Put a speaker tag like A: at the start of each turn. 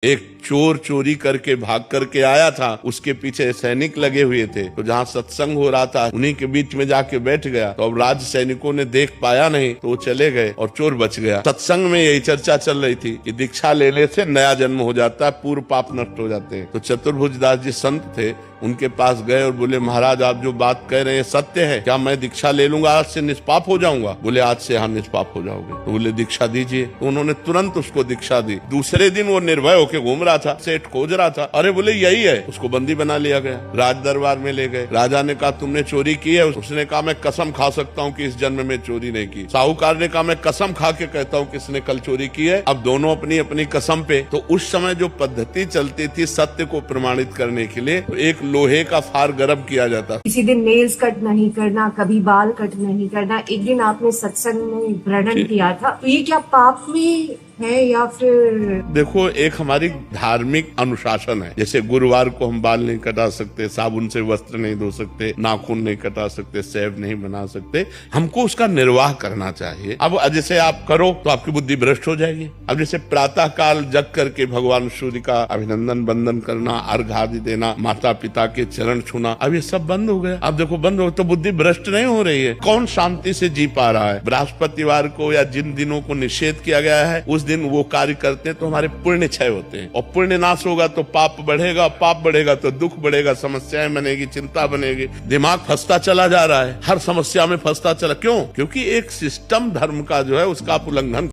A: एक चोर चोरी करके भाग करके आया था, उसके पीछे सैनिक लगे हुए थे, तो जहाँ सत्संग हो रहा था उन्हीं के बीच में जाके बैठ गया। तो अब राज सैनिकों ने देख पाया नहीं तो वो चले गए और चोर बच गया। सत्संग में यही चर्चा चल रही थी कि दीक्षा लेने से नया जन्म हो जाता है, पूर्व पाप नष्ट हो जाते हैं। तो चतुर्भुज दास जी संत थे, उनके पास गए और बोले महाराज आप जो बात कह रहे हैं सत्य है क्या? मैं दीक्षा ले लूंगा, आज से निष्पाप हो जाऊंगा? बोले आज से हाँ निष्पाप हो जाओगे। तो बोले दीक्षा दीजिए। तो उन्होंने तुरंत उसको दीक्षा दी। दूसरे दिन वो निर्भय होकर घूम रहा था, सेठ खोज रहा था, अरे बोले यही है। उसको बंदी बना लिया गया, राज दरबार में ले गए। राजा ने कहा तुमने चोरी की है? उसने कहा मैं कसम खा सकता हूँ कि इस जन्म में चोरी नहीं की। साहूकार ने कहा मैं कसम खा के कहता हूँ कि इसने कल चोरी की है। अब दोनों अपनी अपनी कसम पे। तो उस समय जो पद्धति चलती थी सत्य को प्रमाणित करने के लिए, तो एक लोहे का फार गरम किया जाता।
B: किसी दिन नेल्स कट नहीं करना, कभी बाल कट नहीं करना। एक दिन आपने सत्संग में व्रणन किया था, तो ये क्या पाप में है या फिर?
A: देखो, एक हमारी धार्मिक अनुशासन है। जैसे गुरुवार को हम बाल नहीं कटा सकते, साबुन से वस्त्र नहीं धो सकते, नाखून नहीं कटा सकते, सेव नहीं बना सकते, हमको उसका निर्वाह करना चाहिए। अब जैसे आप करो तो आपकी बुद्धि भ्रष्ट हो जाएगी। अब जैसे प्रातः काल जग करके भगवान सूर्य का अभिनंदन बंदन करना, अर्घ आदि देना, माता पिता के चरण छूना, अब ये सब बंद हो गया। अब देखो बंद हो तो बुद्धि भ्रष्ट नहीं हो रही है। कौन शांति से जी पा रहा है? बृहस्पतिवार को या जिन दिनों को निषेध किया गया है उस दिन वो कार्य करते हैं तो हमारे पुण्य क्षय होते हैं, और पुण्य नाश होगा तो पाप बढ़ेगा, पाप बढ़ेगा तो दुख बढ़ेगा, समस्याएं बनेगी, चिंता बनेगी, दिमाग फंसता चला जा रहा है, हर समस्या में फंसता चला। क्यों? क्योंकि एक सिस्टम धर्म का जो है उसका आप उल्लंघन